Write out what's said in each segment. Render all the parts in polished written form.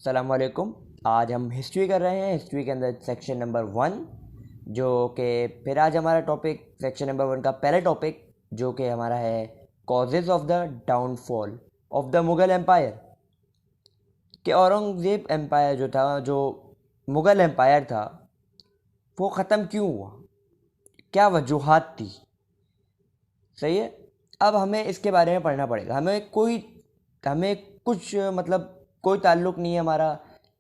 अस्सलामुअलैकुम। आज हम हिस्ट्री कर रहे हैं। हिस्ट्री के अंदर सेक्शन नंबर 1 जो कि फिर आज हमारा टॉपिक सेक्शन नंबर 1 का पहला टॉपिक जो कि हमारा है causes of the downfall of the Mughal empire. कि औरंगज़ेब एम्पायर जो था, जो मुग़ल एम्पायर था, वो ख़त्म क्यों हुआ, क्या वजूहात थी। सही है। अब हमें इसके बारे में पढ़ना पड़ेगा। हमें कुछ कोई ताल्लुक़ नहीं है हमारा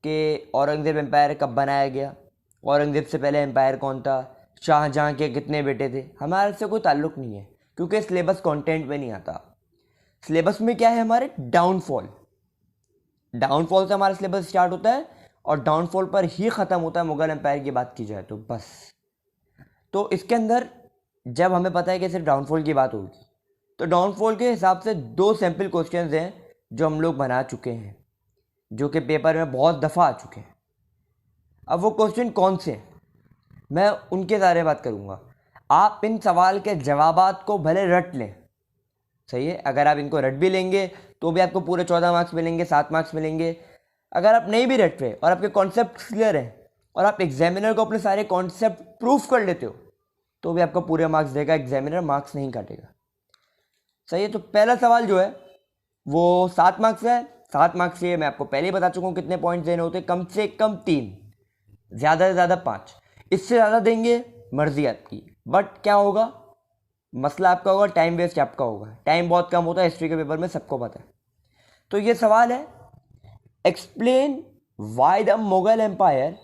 कि औरंगज़ेब एम्पायर कब बनाया गया, औरंगज़ेब से पहले एम्पायर कौन था, शाहजहाँ के कितने बेटे थे। हमारे से कोई ताल्लुक़ नहीं है क्योंकि सिलेबस कंटेंट में नहीं आता। सिलेबस में क्या है, हमारे डाउनफॉल से हमारा सिलेबस स्टार्ट होता है और डाउनफॉल पर ही ख़त्म होता है। मुग़ल एम्पायर की बात की जाए तो बस। तो इसके अंदर जब हमें पता है कि सिर्फ डाउनफॉल की बात होगी तो डाउनफॉल के हिसाब से 2 सैम्पल क्वेश्चंस हैं जो हम लोग बना चुके हैं, जो कि पेपर में बहुत दफ़ा आ चुके हैं। अब वो क्वेश्चन कौन से हैं, मैं उनके बारे में बात करूँगा। आप इन सवाल के जवाबात को भले रट लें, सही है। अगर आप इनको रट भी लेंगे तो भी आपको पूरे 14 मार्क्स मिलेंगे, 7 मार्क्स मिलेंगे। अगर आप नहीं भी रट रहे और आपके कॉन्सेप्ट क्लियर हैं और आप एग्जामिनर को अपने सारे कॉन्सेप्ट प्रूफ कर लेते हो तो भी आपको पूरे मार्क्स देगा, एग्जामिनर मार्क्स नहीं काटेगा। सही है। तो पहला सवाल जो है वो 7 मार्क्स है। 7 मार्क्स से मैं आपको पहले ही बता चुका हूँ कितने पॉइंट्स देने होते हैं। कम से कम 3, ज़्यादा से ज़्यादा 5। इससे ज़्यादा देंगे मर्जी आपकी, बट क्या होगा, मसला आपका होगा, टाइम वेस्ट आपका होगा। टाइम बहुत कम होता है हिस्ट्री के पेपर में, सबको पता है। तो ये सवाल है, explain why the Mughal empire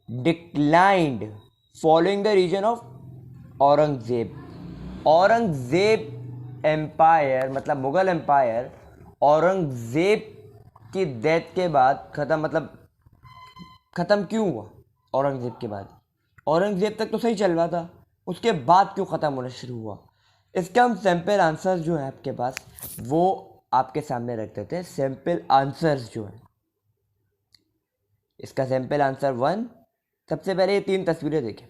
declined following the reason of Aurangzeb. Aurangzeb empire मतलब मुगल एम्पायर औरंगजेब की डेथ के बाद ख़त्म क्यों हुआ। औरंगजेब के बाद, औरंगजेब तक तो सही चल रहा था, उसके बाद क्यों ख़त्म होना शुरू हुआ। इसके हम सैम्पल आंसर्स जो हैं आपके पास वो आपके सामने रख देते हैं। सैम्पल आंसर्स जो हैं, इसका सैम्पल आंसर 1, सबसे पहले ये 3 तस्वीरें देखें।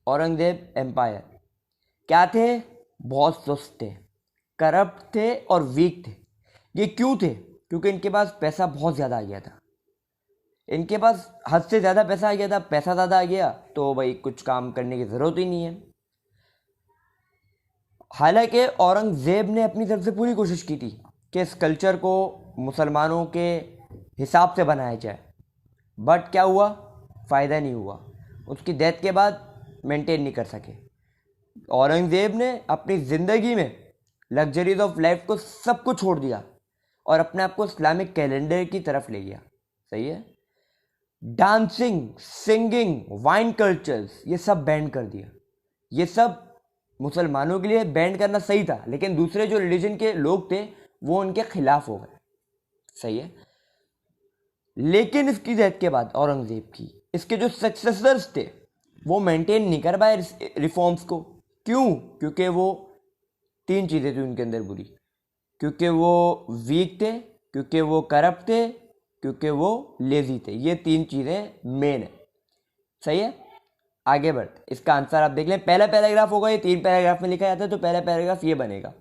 औरंगजेब एम्पायर क्या थे, बहुत सुस्त थे, करप्ट थे और वीक थे। ये क्यों थे, क्योंकि इनके पास पैसा बहुत ज़्यादा आ गया था। इनके पास हद से ज़्यादा पैसा आ गया था। पैसा ज़्यादा आ गया तो भाई कुछ काम करने की ज़रूरत ही नहीं है। हालांकि औरंगज़ेब ने अपनी तरफ से पूरी कोशिश की थी कि इस कल्चर को मुसलमानों के हिसाब से बनाया जाए, बट क्या हुआ, फ़ायदा नहीं हुआ। उसकी डेथ के बाद मेंटेन नहीं कर सके। औरंगज़ेब ने अपनी ज़िंदगी में लग्जरीज ऑफ लाइफ को सब कुछ छोड़ दिया और अपने आप को इस्लामिक कैलेंडर की तरफ ले गया। सही है। डांसिंग, सिंगिंग, वाइन कल्चर्स ये सब बैन कर दिया। ये सब मुसलमानों के लिए बैन करना सही था, लेकिन दूसरे जो रिलीजन के लोग थे वो उनके खिलाफ हो गए। सही है। लेकिन इसकी डेथ के बाद औरंगज़ेब की इसके जो सक्सेसर्स थे वो मेंटेन नहीं कर पाए रिफॉर्म्स को। क्यों, क्योंकि वो 3 चीज़ें थी उनके अंदर बुरी। क्योंकि वो वीक थे, क्योंकि वो करप्ट थे, क्योंकि वो लेजी थे। ये 3 चीज़ें मेन है। सही है। आगे बढ़ते, इसका आंसर आप देख लें। पहला पैराग्राफ होगा, ये 3 पैराग्राफ में लिखा जाता है, तो पहला पैराग्राफ ये बनेगा,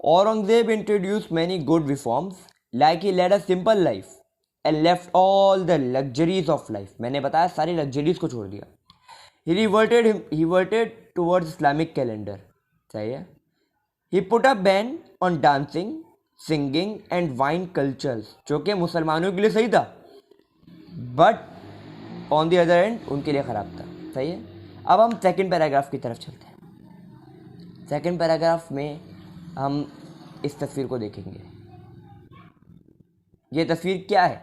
Aurangzeb introduce many good reforms like he led a simple life and left all the luxuries of life. मैंने बताया सारी लग्जरीज को छोड़ दिया। He reverted towards Islamic calendar. सही है। He put a ban on dancing, singing and wine cultures, जो कि मुसलमानों के लिए सही था but on the other end उनके लिए ख़राब था। सही है। अब हम सेकंड पैराग्राफ की तरफ चलते हैं। सेकंड पैराग्राफ में हम इस तस्वीर को देखेंगे। ये तस्वीर क्या है,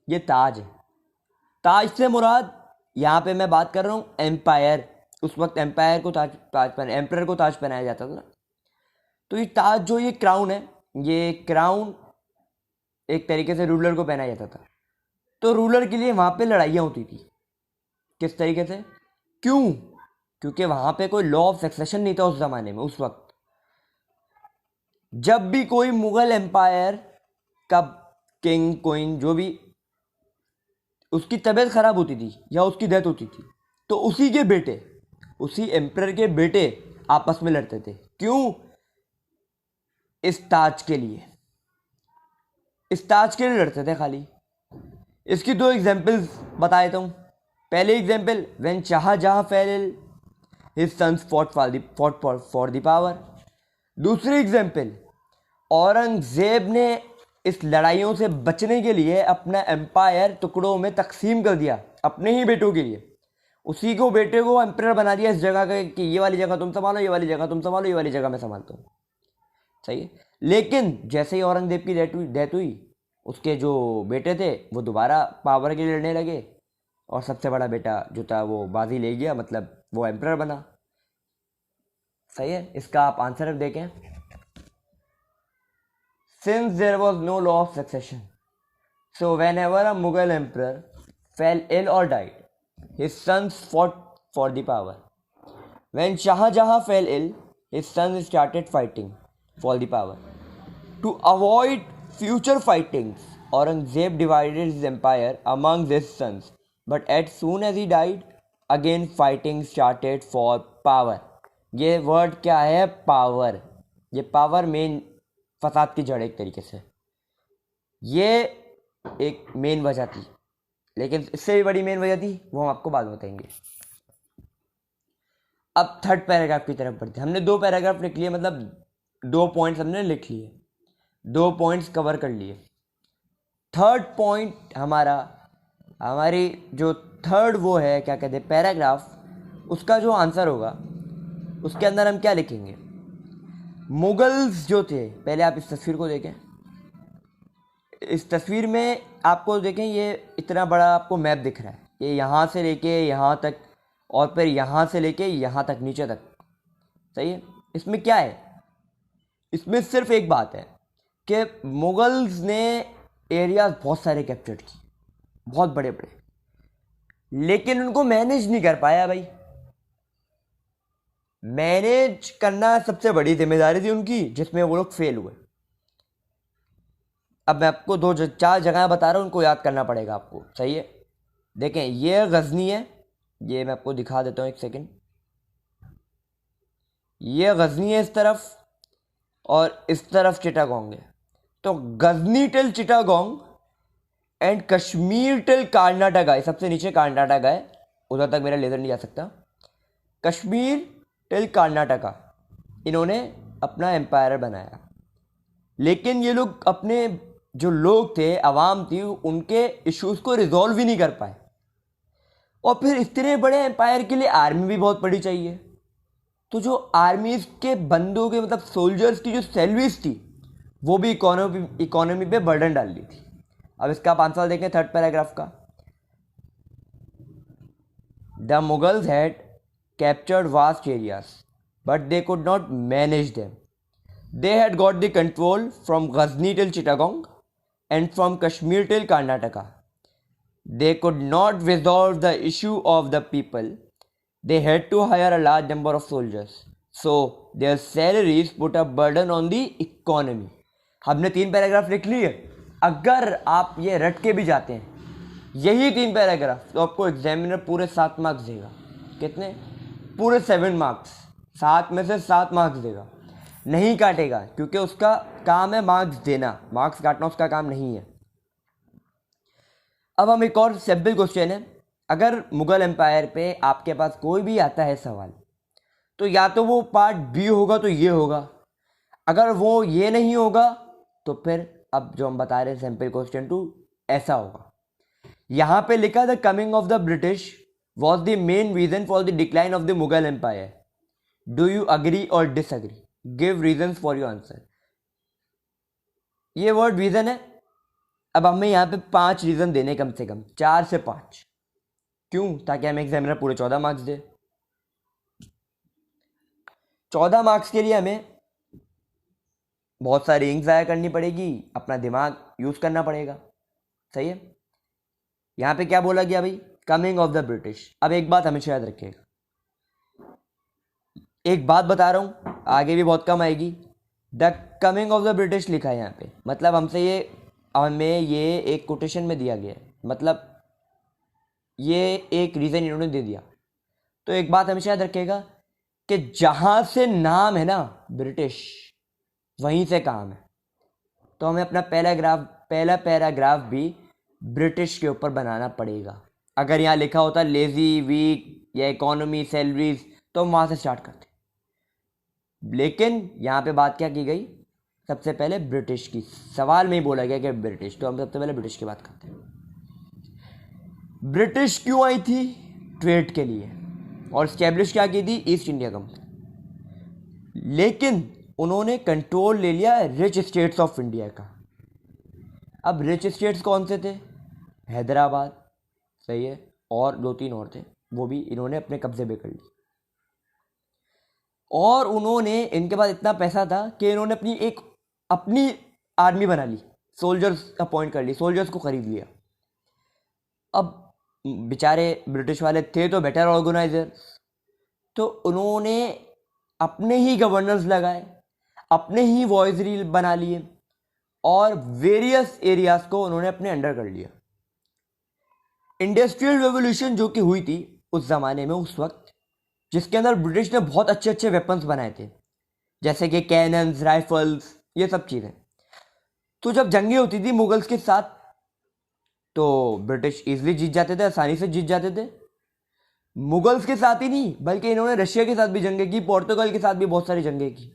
ये ताज है। ताज से मुराद यहाँ पे मैं बात कर रहा हूँ एम्पायर। उस वक्त एम्पायर को एम्परर को ताज पहनाया जाता था ना। तो ये ताज जो ये क्राउन है, ये क्राउन एक तरीके से रूलर को पहनाया जाता था। तो रूलर के लिए वहाँ पे लड़ाइयाँ होती थी। किस तरीके से, क्यों, क्योंकि वहाँ पे कोई लॉ ऑफ सक्सेशन नहीं था उस ज़माने में। उस वक्त जब भी कोई मुग़ल एम्पायर का किंग, क्वीन, जो भी उसकी तबीयत ख़राब होती थी या उसकी डेथ होती थी तो उसी के बेटे, उसी एम्परर के बेटे आपस में लड़ते थे। क्यों, इस ताज के लिए, इस ताज के लिए लड़ते थे खाली। इसकी दो एग्जाम्पल्स बता देता हूँ। पहले example, when Shahjahan fell ill his sons fought for the power. दूसरी एग्जाम्पल, औरंगजेब ने इस लड़ाइयों से बचने के लिए अपना एम्पायर टुकड़ों में तकसीम कर दिया अपने ही बेटों के लिए। उसी को बेटे को एम्परर बना दिया इस जगह का कि ये वाली जगह तुम संभालो, ये वाली जगह तुम संभालो, ये वाली जगह मैं संभालता हूँ। सही है। लेकिन जैसे ही औरंगजेब की डेथ हुई, उसके जो बेटे थे वो दोबारा पावर के लिए लड़ने लगे और सबसे बड़ा बेटा जो था वो बाजी ले गया, मतलब वो एम्परर बना। सही है। इसका आप आंसर देखें। Since there was no law of succession, so whenever a Mughal emperor fell ill or died, his sons fought for the power. When Shah Jahan fell ill, his sons started fighting for the power. To avoid future fightings, Aurangzeb divided his empire among his sons. But as soon as he died, again fighting started for power. ये word क्या है? Power. ये power main फसाद की जड़ एक तरीके से, ये एक मेन वजह थी। लेकिन इससे भी बड़ी मेन वजह थी, वो हम आपको बाद में बताएंगे। अब थर्ड पैराग्राफ की तरफ बढ़ते। हमने 2 पैराग्राफ लिख लिए, मतलब 2 पॉइंट्स हमने लिख लिए, 2 पॉइंट्स कवर कर लिए। थर्ड पॉइंट हमारी जो थर्ड वो है क्या कहते हैं पैराग्राफ, उसका जो आंसर होगा उसके अंदर हम क्या लिखेंगे? मुगल्स जो थे, पहले आप इस तस्वीर को देखें। इस तस्वीर में आपको देखें, ये इतना बड़ा आपको मैप दिख रहा है, ये यहाँ से लेके यहाँ तक और फिर यहाँ से लेके यहाँ तक नीचे तक। सही है। इसमें क्या है? इसमें सिर्फ एक बात है कि मुगल्स ने एरियाज बहुत सारे कैप्चर किए, बहुत बड़े बड़े, लेकिन उनको मैनेज नहीं कर पाया। भाई मैनेज करना सबसे बड़ी जिम्मेदारी थी उनकी, जिसमें वो लोग फेल हुए। अब मैं आपको 4 जगह बता रहा हूँ, उनको याद करना पड़ेगा आपको। सही है। देखें, ये गजनी है, ये मैं आपको दिखा देता हूँ, एक सेकंड। ये गजनी है इस तरफ और इस तरफ चिटागोंग है। तो Ghazni till Chittagong and Kashmir till Karnataka है। सबसे नीचे कर्नाटक है, उधर तक मेरा लेजर नहीं जा सकता। कश्मीर टिल कर्नाटका इन्होंने अपना एम्पायर बनाया। लेकिन ये लोग अपने जो लोग थे, आवाम थी, उनके इश्यूज को रिजॉल्व ही नहीं कर पाए। और फिर इतने बड़े एम्पायर के लिए आर्मी भी बहुत बड़ी चाहिए। तो जो आर्मीज के बंदों के मतलब सोल्जर्स की जो सैलरीज थी, वो भी इकोनॉमी पे बर्डन डाल दी थी। अब इसका आप आंसर देखें थर्ड पैराग्राफ का। The Mughals had captured vast areas, but they could not manage them. They had got the control from Ghazni till Chittagong and from Kashmir till Karnataka. They could not resolve the issue of the people. They had to hire a large number of soldiers. So their salaries put a burden on the economy. हमने 3 paragraph लिख लिए। अगर आप ये रट के भी जाते हैं, यही 3 पैराग्राफ, तो आपको एग्जामिनर पूरे 7 मार्क्स देगा। कितने? पूरे 7 मार्क्स। 7 में से 7 मार्क्स देगा, नहीं काटेगा, क्योंकि उसका काम है मार्क्स देना, मार्क्स काटना उसका काम नहीं है। अब हम एक और सिंपल क्वेश्चन है। अगर मुगल एम्पायर पे आपके पास कोई भी आता है सवाल, तो या तो वो पार्ट बी होगा तो ये होगा, अगर वो ये नहीं होगा तो फिर अब जो हम बता रहे हैं सिंपल क्वेश्चन 2 ऐसा होगा। यहाँ पे लिखा the coming of the British was the main reason for the decline of the Mughal Empire. Do you agree or disagree? Give reasons for your answer. ये वर्ड रीजन है। अब हमें यहाँ पे 5 रीजन देने, कम से कम 4 से 5। क्यों? ताकि हमें एग्जामिनर पूरे 14 मार्क्स दे। 14 मार्क्स के लिए हमें बहुत सारी इंक ज़ाया करनी पड़ेगी, अपना दिमाग यूज करना पड़ेगा। सही है। यहाँ पे क्या बोला गया भाई? Coming of the British. अब एक बात हमेशा याद रखिएगा, एक बात बता रहा हूं, आगे भी बहुत कम आएगी। The coming of the British लिखा है यहाँ पे, मतलब हमें ये एक कोटेशन में दिया गया है, मतलब ये एक रीज़न इन्होंने दे दिया। तो एक बात हमेशा याद रखिएगा कि जहाँ से नाम है ना ब्रिटिश, वहीं से काम है। तो हमें अपना पहला पैराग्राफ भी ब्रिटिश के ऊपर बनाना पड़ेगा। अगर यहाँ लिखा होता लेजी, वीक या इकोनॉमी, सैलरीज, तो हम वहाँ से स्टार्ट करते। लेकिन यहाँ पे बात क्या की गई, सबसे पहले ब्रिटिश की। सवाल में ही बोला गया कि ब्रिटिश, तो हम सबसे पहले ब्रिटिश की बात करते हैं। ब्रिटिश क्यों आई थी? ट्रेड के लिए, और स्टैब्लिश क्या की थी? East India company. लेकिन उन्होंने कंट्रोल ले लिया रिच स्टेट्स ऑफ इंडिया का। अब रिच स्टेट्स कौन से थे? हैदराबाद, सही है, और 2-3 और थे, वो भी इन्होंने अपने कब्जे में कर ली। और उन्होंने, इनके पास इतना पैसा था कि इन्होंने अपनी आर्मी बना ली, सोल्जर्स अपॉइंट कर ली, सोल्जर्स को खरीद लिया। अब बेचारे ब्रिटिश वाले थे तो बेटर ऑर्गेनाइजर, तो उन्होंने अपने ही गवर्नर्स लगाए, अपने ही वॉइसरी बना लिए, और वेरियस एरियाज को उन्होंने अपने अंडर कर लिया। इंडस्ट्रियल रेवोल्यूशन जो कि हुई थी उस जमाने में, उस वक्त, जिसके अंदर ब्रिटिश ने बहुत अच्छे अच्छे वेपन्स बनाए थे, जैसे कि कैनन्स, राइफल्स, ये सब चीज़ें। तो जब जंगें होती थी मुगल्स के साथ, तो ब्रिटिश इजीली जीत जाते थे, आसानी से जीत जाते थे। मुगल्स के साथ ही नहीं, बल्कि इन्होंने रशिया के साथ भी जंगें की, पोर्तुगल के साथ भी बहुत सारी जंगें की,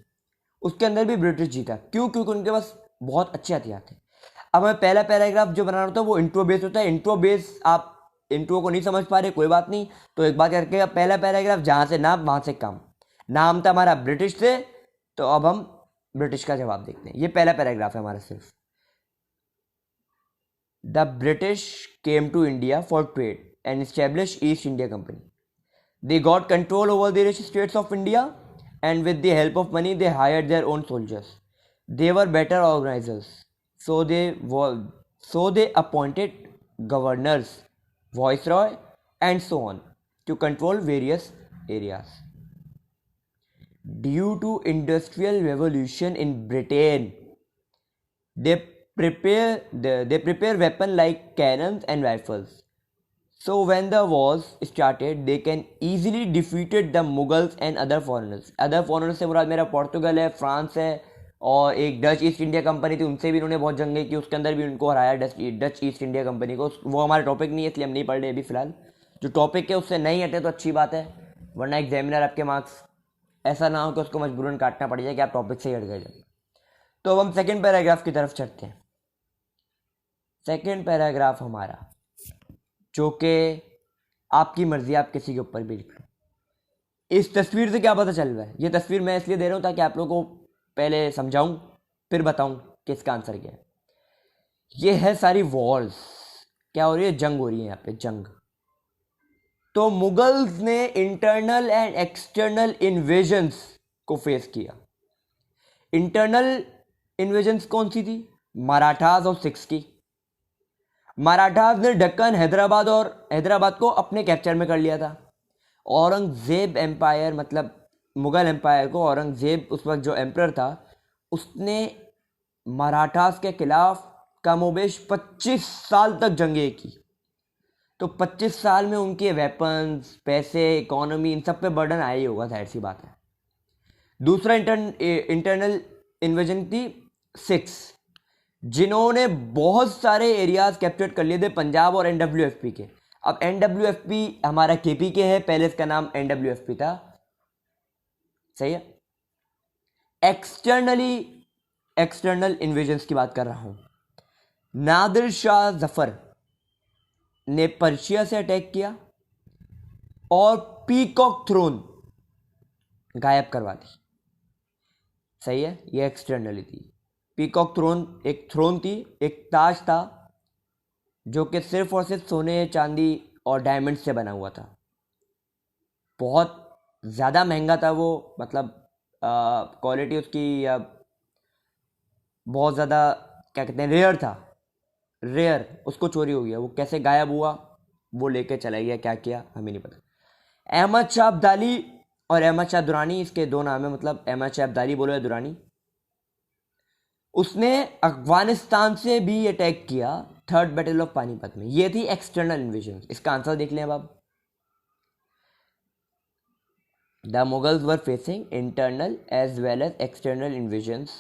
उसके अंदर भी ब्रिटिश जीता। क्यों? क्योंकि उनके पास बहुत अच्छे हथियार थे। अब मैं पहला पैराग्राफ जो बना रहा होता है वो इंट्रो बेस होता है। इंट्रो बेस, आप इंट्रो को नहीं समझ पा रहे, कोई बात नहीं, तो एक बात करके पहला पैराग्राफ जहाँ से नाम वहाँ से काम। नाम था हमारा ब्रिटिश से, तो अब हम ब्रिटिश का जवाब देखते हैं। ये पहला पैराग्राफ है हमारा सिर्फ। The British came to India for trade and establish East India Company. They got control over the rich states of India, and with the help of money they hired their own soldiers. They were better organizers, so they appointed governors, viceroy, and so on to control various areas. Due to industrial revolution in Britain, they prepare weapons like cannons and rifles. So when the wars started, they can easily defeated the Mughals and other foreigners. Other foreigners से मुराद मेरा पोर्तुगल है, France है, और एक Dutch east India company थी, उनसे भी इन्होंने बहुत जंगें की, उसके अंदर भी उनको हराया डच ईस्ट इंडिया कंपनी को। वो हमारा टॉपिक नहीं है, इसलिए हम नहीं पढ़ रहे अभी फिलहाल। जो टॉपिक है उससे नहीं हटे तो अच्छी बात है, वरना एग्जामिनर आपके मार्क्स ऐसा ना हो कि उसको मजबूरन काटना पड़ जाए कि आप टॉपिक से ही हट गए। तो अब हम सेकेंड पैराग्राफ की तरफ चढ़ते हैं। सेकेंड पैराग्राफ हमारा, जो कि आपकी मर्जी, आप किसी के ऊपर भी लिख लो। इस तस्वीर से क्या पता चल रहा है? ये तस्वीर मैं इसलिए दे रहा हूँ ताकि आप लोगों को पहले समझाऊं, फिर बताऊं कि इसका आंसर क्या है। ये है सारी वॉर्स, क्या हो रही है? जंग हो रही है यहाँ पे, जंग। तो मुगल्स ने इंटरनल एंड एक्सटर्नल इन्वेजन्स को फेस किया। इंटरनल इन्वेजन्स कौन सी थी? मराठास और सिख्स की। मराठास ने दक्कन, हैदराबाद को अपने कैप्चर में कर लिया था। औरंगजेब एम्पायर, मतलब मुगल एम्पायर को, औरंगजेब उस वक्त जो एम्परर था, उसने मराठास के खिलाफ कमोबेश 25 साल तक जंगें की। तो 25 साल में उनके वेपन्स, पैसे, इकोनॉमी, इन सब पे बर्डन आया ही होगा, जाहिर सी बात है। दूसरा इंटरनल इन्वेजन थी सिक्स, जिन्होंने बहुत सारे एरियाज कैप्चर कर लिए थे पंजाब और एनडब्ल्यूएफपी के। अब एनडब्ल्यूएफपी हमारा केपी के है, पहले इसका नाम एनडब्ल्यूएफपी था, सही है। एक्सटर्नल इन्वेजन्स की बात कर रहा हूं। नादिर शाह जफर ने पर्शिया से अटैक किया और पीकॉक थ्रोन गायब करवा दी, सही है। ये एक्सटर्नली थी। पीकॉक थ्रोन एक थ्रोन थी, एक ताज था, जो कि सिर्फ और सिर्फ सोने, चांदी और डायमंड से बना हुआ था। बहुत ज़्यादा महंगा था वो, मतलब क्वालिटी उसकी बहुत ज़्यादा, क्या कहते हैं, रेयर था। रेयर, उसको चोरी हो गया। वो कैसे गायब हुआ, वो लेके चला गया, क्या किया हमें नहीं पता। अहमद शाह अब्दाली और अहमद शाह दुरानी, इसके दो नाम है, मतलब अहमद शाह अब्दाली बोलो या दुरानी। उसने अफगानिस्तान से भी अटैक किया थर्ड बैटल ऑफ पानीपत में। ये थी एक्सटर्नल इन्वेजन। इसका आंसर देख लें अब। The Mughals were facing internal as well as external invasions.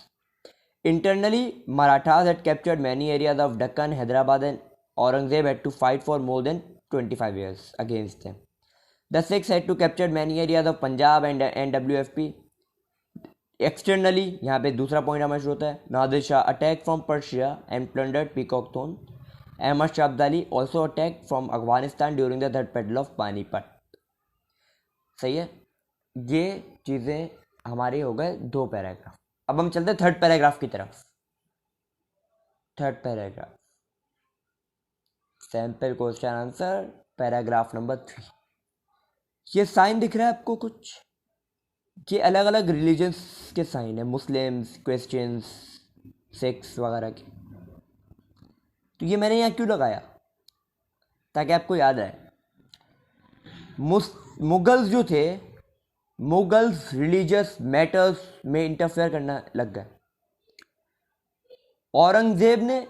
Internally, Marathas had captured many areas of Deccan, Hyderabad and Aurangzeb had to fight for more than 25 years against them. The Sikhs had to capture many areas of Punjab and NWFP. Externally, यहाँ पे दूसरा point हमें होता है, Nadir Shah attack from Persia and plundered peacock throne. Ahmad Shah Abdali also attack from Afghanistan during the third battle of Panipat. सही है, ये चीज़ें हमारी हो गए 2 पैराग्राफ. अब हम चलते हैं थर्ड पैराग्राफ की तरफ. Third paragraph, sample question answer, paragraph number 3. ये साइन दिख रहा है आपको कुछ? ये अलग अलग रिलीजन्स के साइन है, मुस्लिम्स, क्रिश्चियंस, सिख्स वगैरह के. तो ये मैंने यहाँ क्यों लगाया? ताकि आपको याद आए. मुगल्स जो थे, मुगल्स रिलीजियस मैटर्स में इंटरफेयर करना लग गए. औरंगजेब ने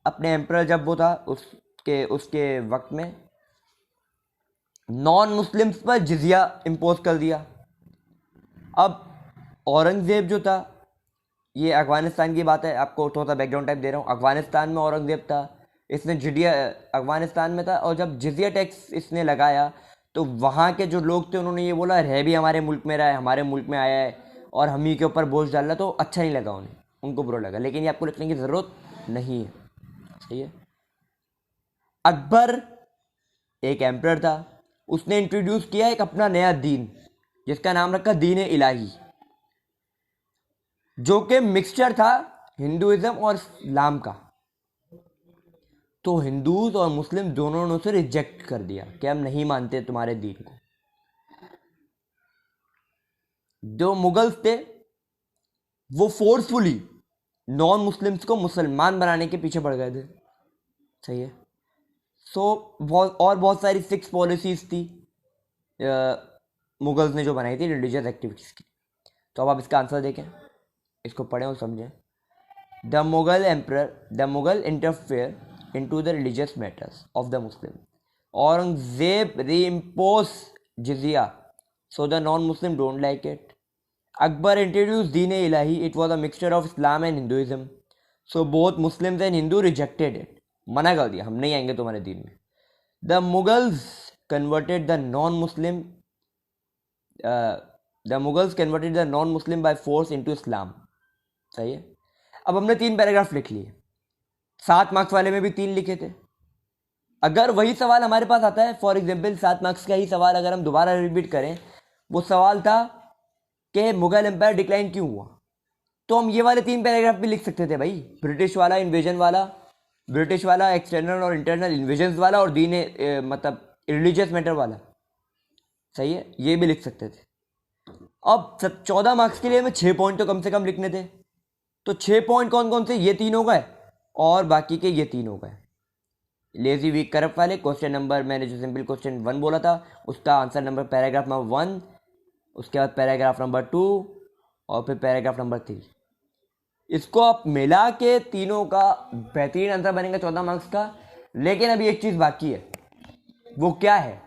अपने एम्परर जब वो था उसके वक्त में नॉन मुस्लिम्स पर जिजिया इम्पोज कर दिया. अब औरंगजेब जो था, ये अफगानिस्तान की बात है, आपको थोड़ा सा बैकग्राउंड टाइप दे रहा हूँ. अफगानिस्तान में औरंगजेब था, इसने जिजिया, अफगानिस्तान में था, और जब जिजिया टैक्स इसने लगाया तो वहाँ के जो लोग थे उन्होंने ये बोला रह भी हमारे मुल्क में रहा है, हमारे मुल्क में आया है और हम ही के ऊपर बोझ डाल रहा. तो अच्छा नहीं लगा उन्हें, उनको बुरा लगा. लेकिन ये आपको लिखने की ज़रूरत नहीं है. सही है. अकबर एक एम्परर था, उसने इंट्रोड्यूस किया एक अपना नया दीन जिसका नाम रखा दीन इलाही, जो कि मिक्सचर था हिंदुइज्म और इस्लाम का. तो हिंदूज और मुस्लिम दोनों ने उसे रिजेक्ट कर दिया कि हम नहीं मानते तुम्हारे दीन को. जो मुगल्स थे वो फोर्सफुली नॉन मुस्लिम्स को मुसलमान बनाने के पीछे पड़ गए थे. सही है. बहुत सारी 6 पॉलिसीज थी मुगल्स ने जो बनाई थी रिलीजियस एक्टिविटीज़ की. तो अब आप इसका आंसर देखें, इसको पढ़ें और समझें. The Mughal interfere into the religious matters of the Muslim. Aurangzeb reimposed jizya, so the non-Muslim don't like it. Akbar introduced Deen-e-Ilahi. It was a mixture of Islam and Hinduism, so both Muslims and Hindu rejected it. मना कर दिया, हम नहीं आएंगे तुम्हारे दीन में. The Mughals converted the non-Muslim by force into Islam. सही है. अब हमने 3 पैराग्राफ लिख लिए. 7 मार्क्स वाले में भी 3 लिखे थे. अगर वही सवाल हमारे पास आता है, फॉर एग्जाम्पल 7 मार्क्स का ही सवाल अगर हम दोबारा रिपीट करें, वो सवाल था कि मुगल एम्पायर डिक्लाइन क्यों हुआ, तो हम ये वाले 3 पैराग्राफ भी लिख सकते थे भाई. ब्रिटिश वाला इन्वेजन वाला, ब्रिटिश वाला एक्सटर्नल और इंटरनल इन्वेजन वाला, और दीन मतलब रिलीजियस मैटर वाला. सही है, ये भी लिख सकते थे. अब 14 मार्क्स के लिए हमें 6 पॉइंट तो कम से कम लिखने थे. तो 6 पॉइंट कौन कौन से? ये 3 हो गए और बाकी के ये 3 हो गए. लेजी वीक करप्ट वाले क्वेश्चन नंबर, मैंने जो सिंपल क्वेश्चन 1 बोला था उसका आंसर नंबर पैराग्राफ नंबर 1, उसके बाद पैराग्राफ नंबर 2 और फिर पैराग्राफ नंबर 3. इसको आप मिला के तीनों का बेहतरीन आंसर बनेगा 14 मार्क्स का. लेकिन अभी एक चीज़ बाकी है. वो क्या है?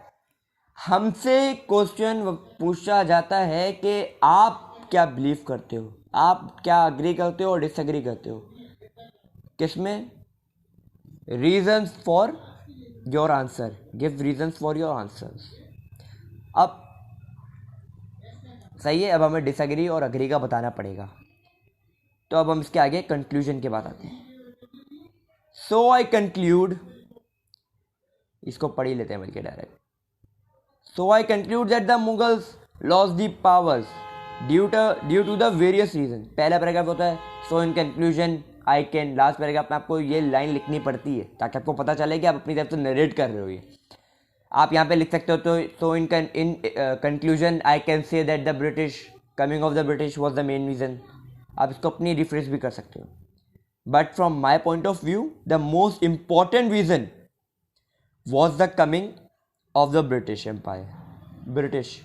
हमसे क्वेश्चन पूछा जाता है कि आप क्या बिलीव करते हो, आप क्या अग्री करते हो और डिसएग्री करते हो किसमें? Reasons for your answer, give reasons for your answers. अब सही है, अब हमें डिसएग्री और अग्री का बताना पड़ेगा. तो अब हम इसके आगे कंक्लूजन के बाद आते हैं. सो आई कंक्लूड, इसको पढ़ ही लेते हैं बल्कि direct. So I conclude that the Mughals lost the powers due to the various reason. पहला पैराग्राफ होता है so in conclusion I can. Last paragraph में आपको ये लाइन लिखनी पड़ती है ताकि आपको पता चले कि आप अपनी तरफ से नरेट कर रहे हो. ये आप यहाँ पे लिख सकते हो. तो in conclusion I can say that the British coming of the British was the main reason. आप इसको अपनी रिफ्रेश भी कर सकते हो. But from my point of view the most important reason was the coming of the British empire. British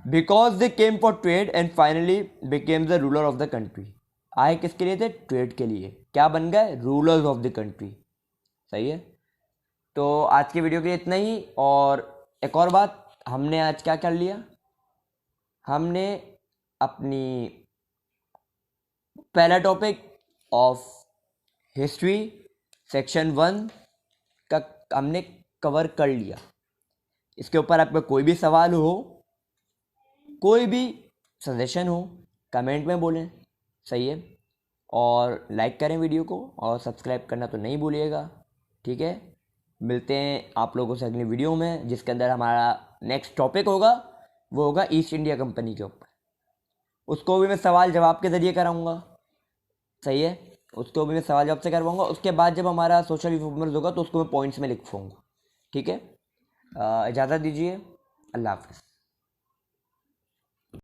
because they came for trade and finally became the ruler of the country. आए किसके लिए थे? Trade के लिए. क्या बन गए? Rulers of the country. सही है. तो आज की वीडियो के लिए इतना ही. और एक और बात, हमने आज क्या कर लिया, हमने अपनी पहला टॉपिक ऑफ हिस्ट्री सेक्शन 1 का हमने कवर कर लिया। इसके ऊपर आपका कोई भी सवाल हो, कोई भी सजेशन हो, कमेंट में बोलें, सही है। और लाइक करें वीडियो को और सब्सक्राइब करना तो नहीं भूलिएगा, ठीक है। मिलते हैं आप लोगों से अगली वीडियो में, जिसके अंदर हमारा नेक्स्ट टॉपिक होगा, वो होगा ईस्ट इंडिया कंपनी के ऊपर। उसको भी मैं सवाल जवाब के ज़रिए कराऊंगा, सही है। उसको भी मैं सवाल जवाब से करवाऊंगा। उसके बाद जब हमारा सोशल परफॉर्मेंस होगा तो उसको मैं पॉइंट्स में लिखवाऊंगा, ठीक है। इजाज़त दीजिए, अल्लाह हाफ़िज़।